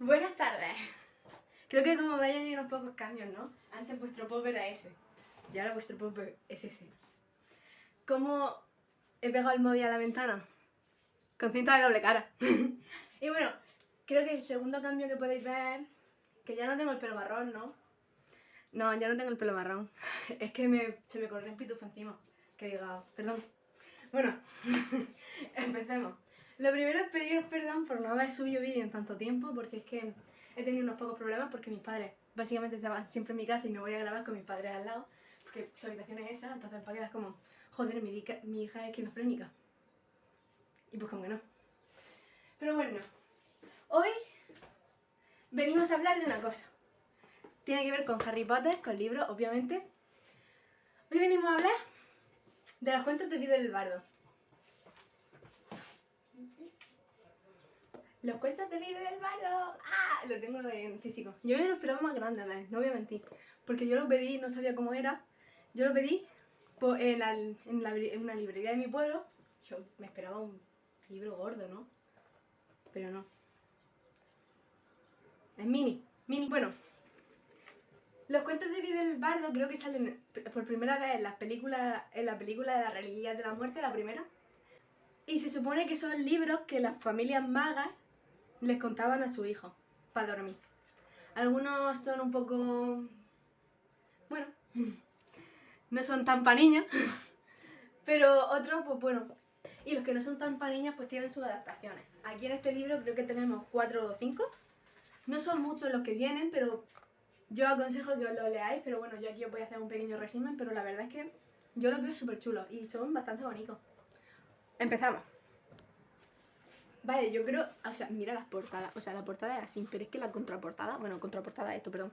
Buenas tardes. Creo que como veis hay unos pocos cambios, ¿no? Antes vuestro pop era ese y ahora vuestro pop es ese. ¿Cómo he pegado el móvil a la ventana? Con cinta de doble cara. Y bueno, creo que el segundo cambio que podéis ver es que ya no tengo el pelo marrón, ¿no? No, ya no tengo el pelo marrón. Es que se me corrió un pitufo encima. Que diga, perdón. Bueno, empecemos. Lo primero es pediros perdón por no haber subido vídeo en tanto tiempo, porque es que he tenido unos pocos problemas porque mis padres básicamente estaban siempre en mi casa y no voy a grabar con mis padres al lado, porque su habitación es esa, entonces para quedar como, joder, mi hija es esquizofrénica. Y pues como que no. Pero bueno, hoy venimos a hablar de una cosa. Tiene que ver con Harry Potter, con libros, obviamente. Hoy venimos a hablar de los cuentos de Vida del Bardo. Los cuentos de Vida del Bardo. ¡Ah! Lo tengo en físico. Yo me lo esperaba más grande, ¿ves? No voy a mentir. Porque yo lo pedí, no sabía cómo era. Yo lo pedí en una librería de mi pueblo. Yo me esperaba un libro gordo, ¿no? Pero no. Es mini. Mini. Bueno. Los cuentos de Vida del Bardo creo que salen por primera vez en la película de la Reliquia de la Muerte, la primera. Y se supone que son libros que las familias magas les contaban a su hijo para dormir. Algunos son un poco... bueno, no son tan pa' niños, pero otros, pues bueno. Y los que no son tan pa' niños, pues tienen sus adaptaciones. Aquí en este libro creo que tenemos 4 o 5. No son muchos los que vienen, pero yo aconsejo que os lo leáis. Pero bueno, yo aquí os voy a hacer un pequeño resumen, pero la verdad es que yo los veo súper chulos y son bastante bonitos. Empezamos. Vale, yo creo, o sea, mira las portadas, o sea, la portada es así, pero es que la contraportada, bueno, contraportada esto, perdón,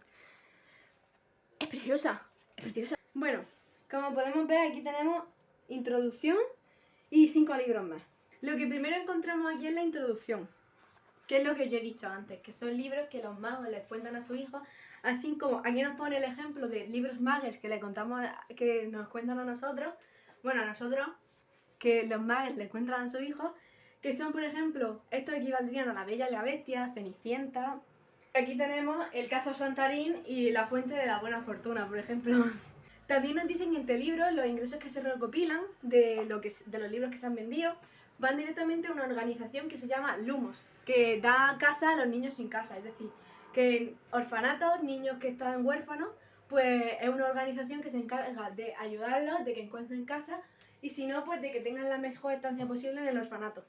es preciosa, es preciosa. Bueno, como podemos ver aquí tenemos introducción y 5 libros más. Lo que primero encontramos aquí es la introducción, que es lo que yo he dicho antes, que son libros que los magos les cuentan a sus hijos, así como aquí nos pone el ejemplo de libros magos que le contamos, que nos cuentan a nosotros, bueno, a nosotros, que los magos les cuentan a sus hijos, que son, por ejemplo, estos equivaldrían a La Bella y la Bestia, Cenicienta. Aquí tenemos El cazo Santarín y La fuente de la buena fortuna, por ejemplo. También nos dicen que entre libros los ingresos que se recopilan de los libros que se han vendido van directamente a una organización que se llama Lumos, que da casa a los niños sin casa, es decir, que en orfanatos, niños que están huérfanos, pues es una organización que se encarga de ayudarlos, de que encuentren casa y si no, pues de que tengan la mejor estancia posible en el orfanato.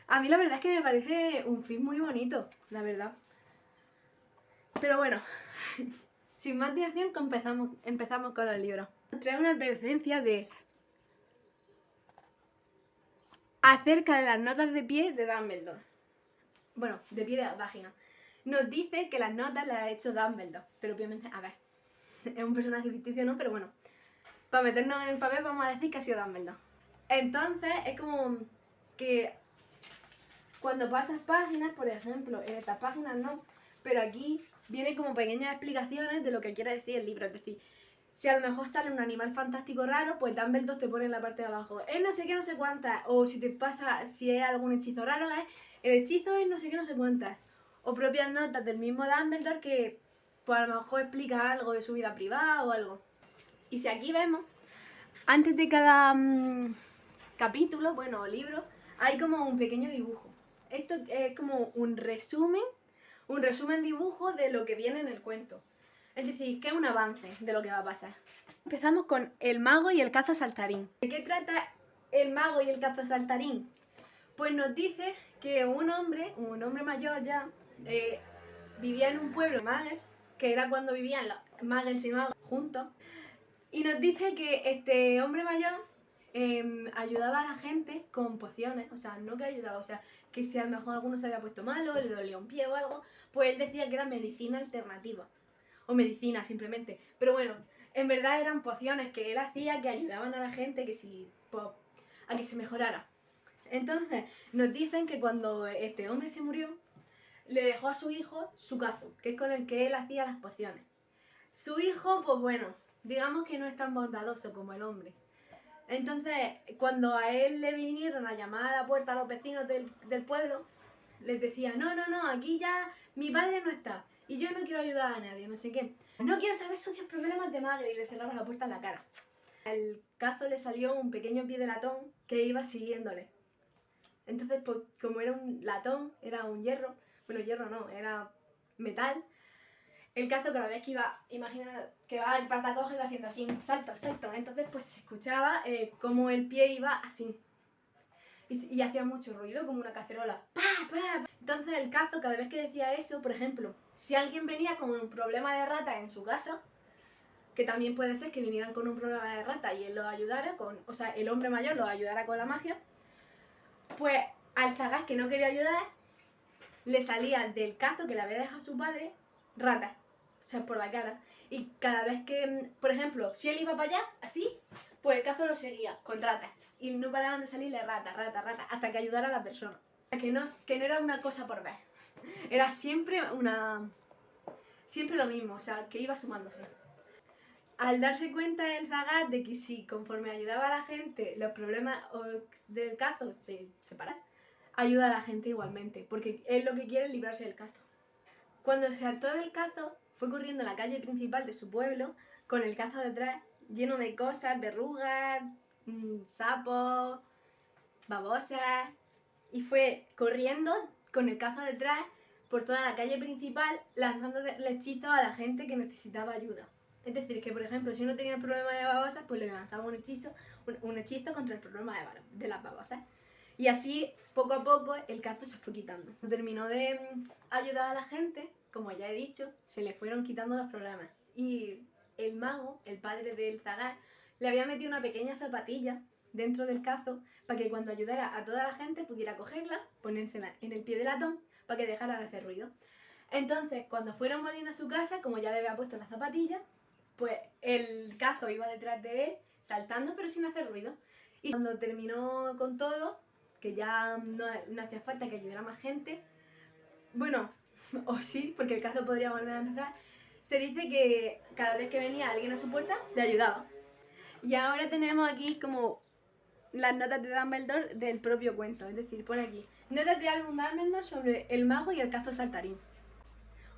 A mí la verdad es que me parece un fin muy bonito, la verdad. Pero bueno, sin más dilación empezamos con los libros. Trae una advertencia de acerca de las notas de pie de Dumbledore. Bueno, de pie de la página. Nos dice que las notas las ha hecho Dumbledore, pero obviamente, a ver, es un personaje ficticio, ¿no? Pero bueno, para meternos en el papel vamos a decir que ha sido Dumbledore. Entonces es como que cuando pasas páginas, por ejemplo, en estas páginas no, pero aquí vienen como pequeñas explicaciones de lo que quiere decir el libro. Es decir, si a lo mejor sale un animal fantástico raro, pues Dumbledore te pone en la parte de abajo no sé qué, no sé cuántas. O si te pasa, si es algún hechizo raro, el hechizo es no sé qué, no sé cuántas. O propias notas del mismo Dumbledore que pues a lo mejor explica algo de su vida privada o algo. Y si aquí vemos, antes de cada capítulo, bueno, o libro, hay como un pequeño dibujo. Esto es como un resumen dibujo de lo que viene en el cuento. Es decir, que es un avance de lo que va a pasar. Empezamos con el mago y el cazo saltarín. ¿De qué trata el mago y el cazo saltarín? Pues nos dice que un hombre mayor ya, vivía en un pueblo de magos, que era cuando vivían los magos y magos juntos, y nos dice que este hombre mayor ayudaba a la gente con pociones, o sea, no que ayudaba, o sea, que si a lo mejor alguno se había puesto malo, le dolía un pie o algo, pues él decía que era medicina alternativa, o medicina simplemente, pero bueno, en verdad eran pociones que él hacía que ayudaban a la gente que si, pues, a que se mejorara. Entonces, nos dicen que cuando este hombre se murió, le dejó a su hijo su cazo, que es con el que él hacía las pociones. Su hijo, pues bueno, digamos que no es tan bondadoso como el hombre. Entonces, cuando a él le vinieron a llamar a la puerta a los vecinos del pueblo, les decía, no, no, no, aquí ya mi padre no está y yo no quiero ayudar a nadie, no sé qué. No quiero saber sucios problemas de Maggie y le cerraba la puerta en la cara. Al cazo le salió un pequeño pie de latón que iba siguiéndole. Entonces, pues, como era un latón, era un hierro, bueno, hierro no, era metal, el cazo cada vez que iba, imagina que va el patacoge iba haciendo así, salto, salto. Entonces, pues se escuchaba como el pie iba así. Y hacía mucho ruido, como una cacerola. ¡Pa, pa, pa! Entonces el cazo, cada vez que decía eso, por ejemplo, si alguien venía con un problema de rata en su casa, que también puede ser que vinieran con un problema de rata y él los ayudara, o sea, el hombre mayor los ayudara con la magia, pues al zagal que no quería ayudar, le salía del cazo que le había dejado su padre, rata, o sea, por la cara. Y cada vez que, por ejemplo, si él iba para allá, así, pues el cazo lo seguía con ratas. Y no paraban de salirle rata, rata, rata, hasta que ayudara a la persona. Que no era una cosa por ver. Era siempre siempre lo mismo, o sea, que iba sumándose. Al darse cuenta el zagat de que si conforme ayudaba a la gente, los problemas del cazo se separaban, ayuda a la gente igualmente, porque él lo que quiere es librarse del cazo. Cuando se hartó del cazo, fue corriendo a la calle principal de su pueblo, con el cazo detrás, lleno de cosas, verrugas, sapos, babosas, y fue corriendo con el cazo detrás por toda la calle principal, lanzando hechizos a la gente que necesitaba ayuda. Es decir, que por ejemplo, si uno tenía el problema de babosas, pues le lanzaba un hechizo contra el problema de las babosas. Y así, poco a poco, el cazo se fue quitando. Cuando terminó de ayudar a la gente, como ya he dicho, se le fueron quitando los problemas. Y el mago, el padre del zagal, le había metido una pequeña zapatilla dentro del cazo para que cuando ayudara a toda la gente pudiera cogerla, ponérsela en el pie del latón para que dejara de hacer ruido. Entonces, cuando fueron volviendo a su casa, como ya le había puesto la zapatilla, pues el cazo iba detrás de él, saltando pero sin hacer ruido. Y cuando terminó con todo, que ya no hacía falta que ayudara más gente, bueno, o sí, porque el caso podría volver a empezar, se dice que cada vez que venía alguien a su puerta, le ayudaba. Y ahora tenemos aquí como las notas de Dumbledore del propio cuento, es decir, por aquí, notas de Albus Dumbledore sobre el mago y el cazo saltarín.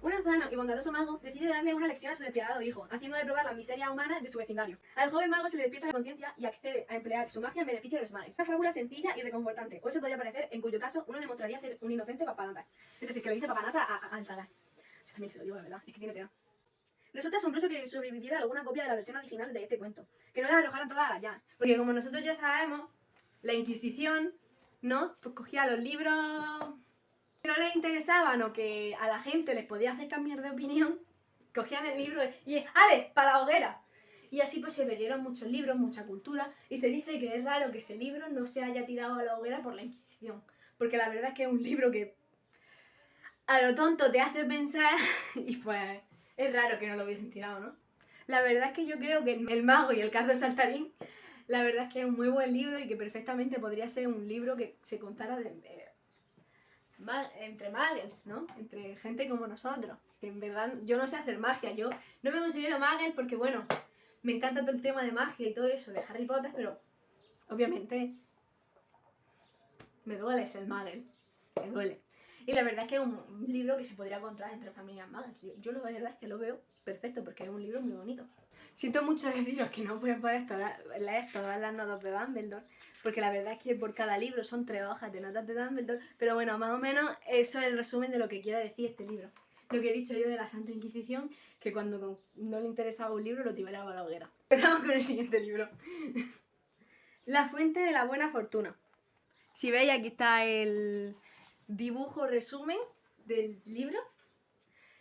Un anciano y bondadoso mago decide darle una lección a su despiadado hijo, haciéndole probar la miseria humana de su vecindario. Al joven mago se le despierta la conciencia y accede a emplear su magia en beneficio de los magos. Una fábula sencilla y reconfortante, o eso podría parecer, en cuyo caso uno demostraría ser un inocente papanata. Es decir, que le dice papanata al zagal. Yo también se lo digo, la verdad, es que tiene pena. Resulta asombroso que sobreviviera alguna copia de la versión original de este cuento, que no la arrojaran todas a las llamas. Porque como nosotros ya sabemos, la Inquisición, ¿no? Pues cogía los libros que no les interesaban o que a la gente les podía hacer cambiar de opinión, cogían el libro y ¡ale! ¡Para la hoguera! Y así pues se perdieron muchos libros, mucha cultura, y se dice que es raro que ese libro no se haya tirado a la hoguera por la Inquisición. Porque la verdad es que es un libro que a lo tonto te hace pensar y pues es raro que no lo hubiesen tirado, ¿no? La verdad es que yo creo que El mago y el cazo de Saltarín, la verdad es que es un muy buen libro y que perfectamente podría ser un libro que se contara entre muggles, ¿no? Entre gente como nosotros. Que en verdad yo no sé hacer magia, yo no me considero muggle porque, bueno, me encanta todo el tema de magia y todo eso de Harry Potter, pero obviamente me duele ser muggle, me duele. Y la verdad es que es un libro que se podría encontrar entre familias muggles. Yo la verdad es que lo veo perfecto porque es un libro muy bonito. Siento mucho deciros que no pueden poder leer todas las notas de Dumbledore, porque la verdad es que por cada libro son 3 hojas de notas de Dumbledore, pero bueno, más o menos eso es el resumen de lo que quiere decir este libro. Lo que he dicho yo de la Santa Inquisición, que cuando no le interesaba un libro lo tiraba a la hoguera. Empezamos con el siguiente libro. La fuente de la buena fortuna. Si veis, aquí está el dibujo resumen del libro,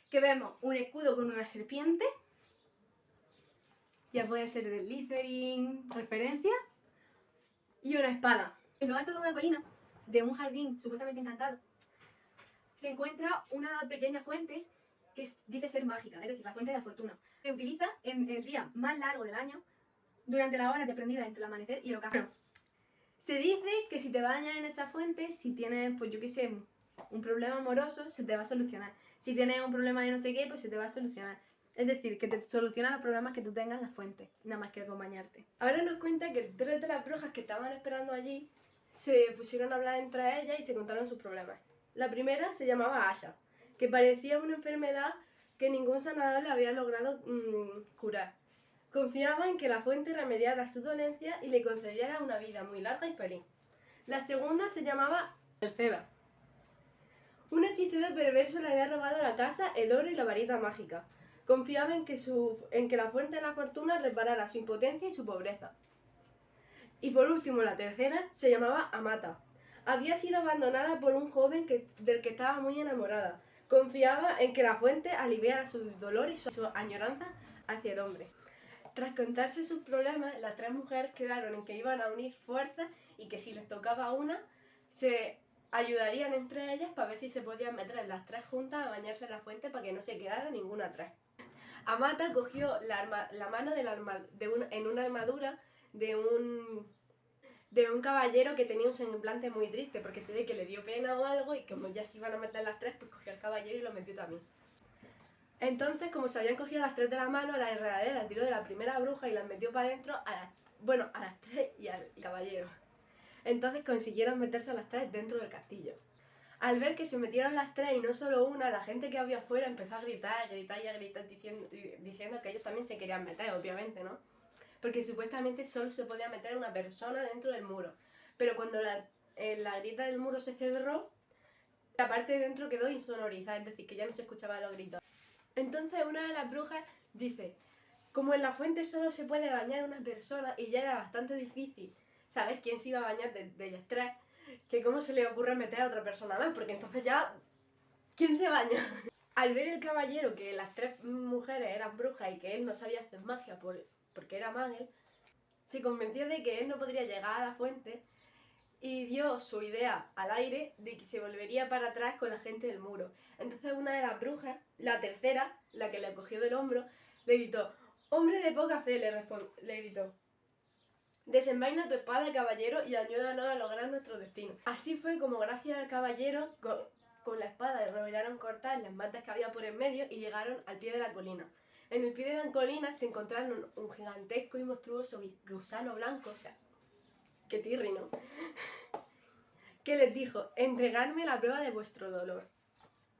que vemos un escudo con una serpiente, ya puede ser del Slytherin, referencia, y una espada. En lo alto de una colina, de un jardín supuestamente encantado, se encuentra una pequeña fuente que dice ser mágica, es decir, la fuente de la fortuna. Se utiliza en el día más largo del año, durante las horas desprendidas entre el amanecer y el ocaso. Bueno, se dice que si te bañas en esa fuente, si tienes, pues yo qué sé, un problema amoroso, se te va a solucionar. Si tienes un problema de no sé qué, pues se te va a solucionar. Es decir, que te soluciona los problemas que tú tengas en la fuente, nada más que acompañarte. Ahora nos cuenta que 3 de las brujas que estaban esperando allí se pusieron a hablar entre ellas y se contaron sus problemas. La primera se llamaba Asha, que parecía una enfermedad que ningún sanador le había logrado curar. Confiaba en que la fuente remediara su dolencia y le concediera una vida muy larga y feliz. La segunda se llamaba Alceda. Un hechicero perverso le había robado la casa, el oro y la varita mágica. Confiaba en que la fuente de la fortuna reparara su impotencia y su pobreza. Y por último, la tercera se llamaba Amata. Había sido abandonada por un joven del que estaba muy enamorada. Confiaba en que la fuente aliviara su dolor y su añoranza hacia el hombre. Tras contarse sus problemas, las tres mujeres quedaron en que iban a unir fuerzas y que si les tocaba una, se ayudarían entre ellas para ver si se podían meter las tres juntas a bañarse en la fuente para que no se quedara ninguna atrás. Amata cogió la mano en una armadura de un caballero que tenía un semblante muy triste porque se ve que le dio pena o algo y como ya se iban a meter las tres, pues cogió al caballero y lo metió también. Entonces, como se habían cogido las tres de la mano, la enredadera tiró de la primera bruja y las metió para adentro a las tres y al caballero. Entonces consiguieron meterse a las tres dentro del castillo. Al ver que se metieron las tres y no solo una, la gente que había afuera empezó a gritar diciendo que ellos también se querían meter, obviamente, ¿no? Porque supuestamente solo se podía meter una persona dentro del muro. Pero cuando la grita del muro se cerró, la parte de dentro quedó insonorizada, es decir, que ya no se escuchaban los gritos. Entonces una de las brujas dice, como en la fuente solo se puede bañar una persona y ya era bastante difícil saber quién se iba a bañar de ellas tres, que cómo se le ocurre meter a otra persona más, porque entonces ya, ¿quién se baña? Al ver el caballero que las tres mujeres eran brujas y que él no sabía hacer magia porque era magel, se convenció de que él no podría llegar a la fuente y dio su idea al aire de que se volvería para atrás con la gente del muro. Entonces una de las brujas, la tercera, la que le cogió del hombro, le gritó, hombre de poca fe, le gritó, desenvaina tu espada, caballero, y ayúdanos a lograr nuestro destino. Así fue como gracias al caballero, con la espada lograron cortar las matas que había por en medio y llegaron al pie de la colina. En el pie de la colina se encontraron un gigantesco y monstruoso gusano blanco, o sea, qué tirri, ¿no? Que les dijo, entregadme la prueba de vuestro dolor.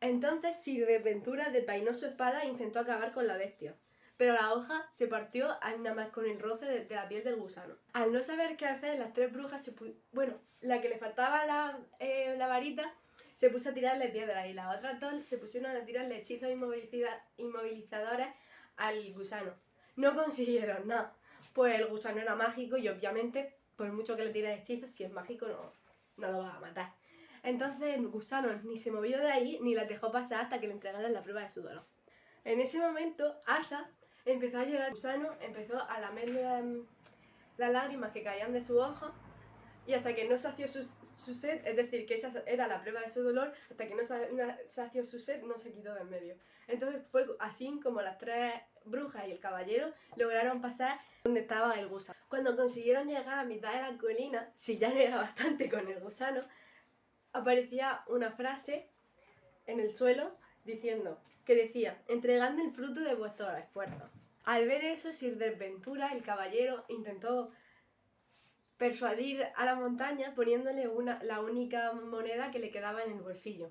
Entonces Sir Desventura desenvainó su espada e intentó acabar con la bestia, pero la hoja se partió nada más con el roce de la piel del gusano. Al no saber qué hacer, las tres brujas la que le faltaba la varita se puso a tirarle piedras y las otras dos se pusieron a tirarle hechizos inmovilizadores al gusano. No consiguieron nada, pues el gusano era mágico y obviamente, por mucho que le tires hechizos, si es mágico no lo vas a matar. Entonces el gusano ni se movió de ahí ni la dejó pasar hasta que le entregaran la prueba de su dolor. En ese momento, Asha empezó a llorar. El gusano empezó a lamerle las lágrimas que caían de su ojo y hasta que no sació su sed, es decir, que esa era la prueba de su dolor, hasta que no sació su sed no se quitó de en medio. Entonces fue así como las tres brujas y el caballero lograron pasar donde estaba el gusano. Cuando consiguieron llegar a mitad de la colina, si ya no era bastante con el gusano, aparecía una frase en el suelo que decía, entregadme el fruto de vuestros esfuerzos. Al ver eso, Sir Desventura, el caballero, intentó persuadir a la montaña poniéndole la única moneda que le quedaba en el bolsillo.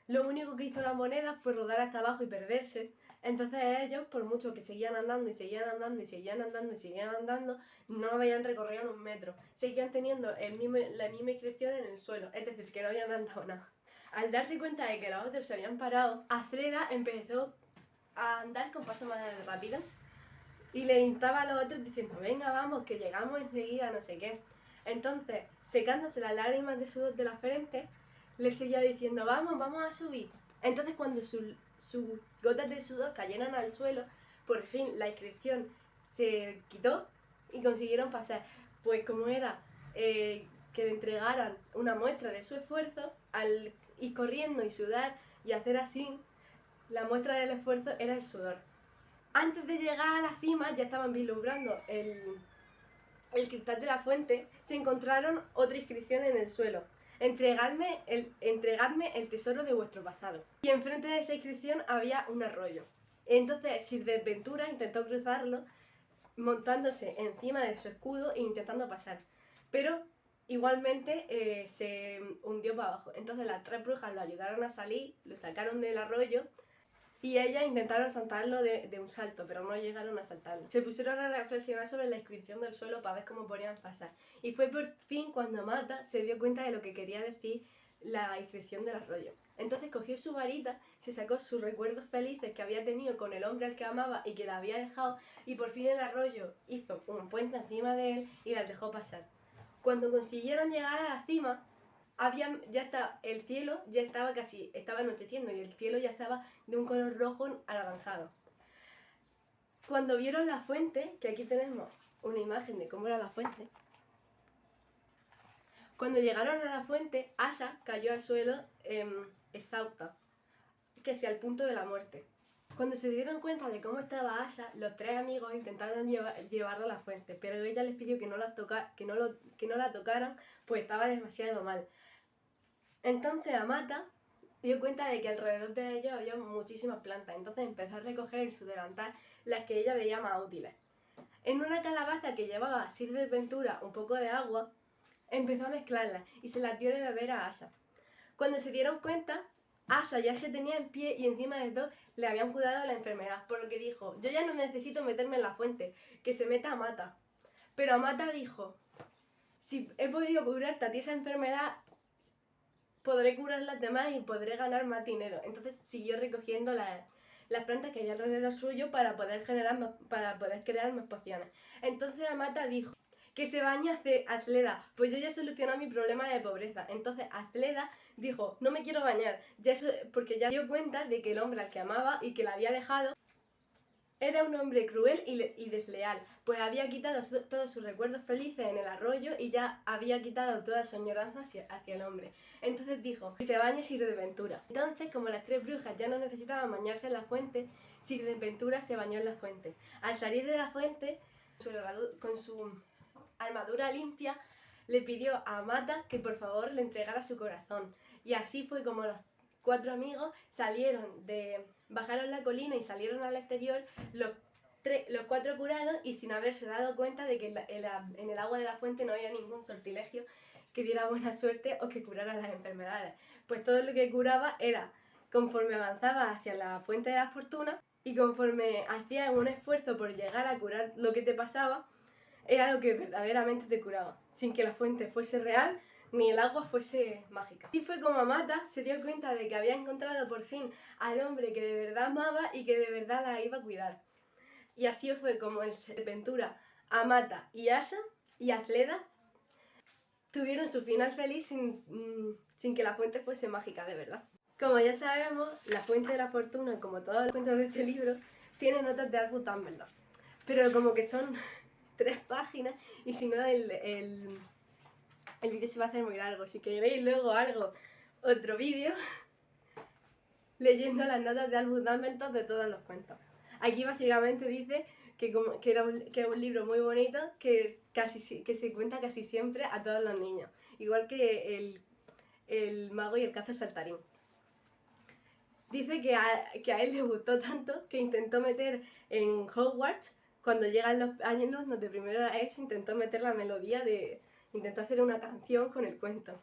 Lo único que hizo la moneda fue rodar hasta abajo y perderse. Entonces ellos, por mucho que seguían andando y seguían andando y seguían andando y seguían andando, no habían recorrido un metro. Seguían teniendo la misma inscripción en el suelo, es decir, que no habían andado nada. Al darse cuenta de que los otros se habían parado, Alceda empezó a andar con paso más rápido y le instaba a los otros diciendo, venga, vamos, que llegamos enseguida, no sé qué. Entonces, secándose las lágrimas de sudor de la frente, le seguía diciendo, vamos a subir. Entonces, cuando sus gotas de sudor cayeron al suelo, por fin la inscripción se quitó y consiguieron pasar. Pues como era que le entregaran una muestra de su esfuerzo, al ir corriendo y sudar y hacer así, la muestra del esfuerzo era el sudor. Antes de llegar a la cima, ya estaban vislumbrando el cristal de la fuente, se encontraron otra inscripción en el suelo. Entregadme el tesoro de vuestro pasado. Y enfrente de esa inscripción había un arroyo. Entonces Sir Desventura intentó cruzarlo montándose encima de su escudo e intentando pasar. Pero igualmente se hundió para abajo. Entonces las 3 brujas lo ayudaron a salir, lo sacaron del arroyo y ellas intentaron saltarlo de un salto, pero no llegaron a saltarlo. Se pusieron a reflexionar sobre la inscripción del suelo para ver cómo podían pasar. Y fue por fin cuando Mata se dio cuenta de lo que quería decir la inscripción del arroyo. Entonces cogió su varita, se sacó sus recuerdos felices que había tenido con el hombre al que amaba y que la había dejado, y por fin el arroyo hizo un puente encima de él y las dejó pasar. Cuando consiguieron llegar a la cima, el cielo ya estaba anocheciendo y el cielo ya estaba de un color rojo anaranjado. Cuando vieron la fuente, que aquí tenemos una imagen de cómo era la fuente, cuando llegaron a la fuente, Asha cayó al suelo exhausta, casi al punto de la muerte. Cuando se dieron cuenta de cómo estaba Asha, los 3 amigos intentaron llevarla a la fuente, pero ella les pidió que no la tocaran, pues estaba demasiado mal. Entonces Amata dio cuenta de que alrededor de ellos había muchísimas plantas, entonces empezó a recoger en su delantal las que ella veía más útiles. En una calabaza que llevaba Silver Ventura un poco de agua, empezó a mezclarlas y se las dio de beber a Asha. Cuando se dieron cuenta, Asha ya se tenía en pie y encima de todo le habían curado la enfermedad, por lo que dijo: yo ya no necesito meterme en la fuente, que se meta Amata. Pero Amata dijo: si he podido curarte a ti esa enfermedad, podré curar las demás y podré ganar más dinero. Entonces siguió recogiendo las plantas que había alrededor suyo para poder crear más pociones. Entonces Amata dijo: que se bañe Azleda, pues yo ya he solucionado mi problema de pobreza. Entonces Azleda dijo: no me quiero bañar, porque ya dio cuenta de que el hombre al que amaba y que la había dejado era un hombre cruel y desleal, pues había quitado todos sus recuerdos felices en el arroyo y ya había quitado toda su añoranza hacia el hombre. Entonces dijo que se bañe Sirventura. Entonces, como las 3 brujas ya no necesitaban bañarse en la fuente, Sirventura se bañó en la fuente. Al salir de la fuente, con su armadura limpia, le pidió a Amata que por favor le entregara su corazón. Y así fue como los 4 amigos bajaron la colina y salieron al exterior, los 4 curados y sin haberse dado cuenta de que en el agua de la fuente no había ningún sortilegio que diera buena suerte o que curara las enfermedades. Pues todo lo que curaba era conforme avanzaba hacia la fuente de la fortuna y conforme hacías un esfuerzo por llegar a curar lo que te pasaba, era lo que verdaderamente te curaba, sin que la fuente fuese real ni el agua fuese mágica. Así fue como Amata se dio cuenta de que había encontrado por fin al hombre que de verdad amaba y que de verdad la iba a cuidar. Y así fue como en Ventura, Amata y Asha y Azleda tuvieron su final feliz sin que la fuente fuese mágica de verdad. Como ya sabemos, la fuente de la fortuna, como todos los cuentos de este libro, tiene notas de Albus Dumbledore. Pero como que son 3 páginas y si no el vídeo se va a hacer muy largo. Si queréis luego otro vídeo leyendo las notas de Albus Dumbledore de todos los cuentos. Aquí básicamente dice que es un libro muy bonito que se cuenta casi siempre a todos los niños. Igual que el mago y el cazo saltarín. Dice que a él le gustó tanto que intentó meter en Hogwarts, cuando llegan los alumnos de primera ESO, intentó meter la melodía intentó hacer una canción con el cuento.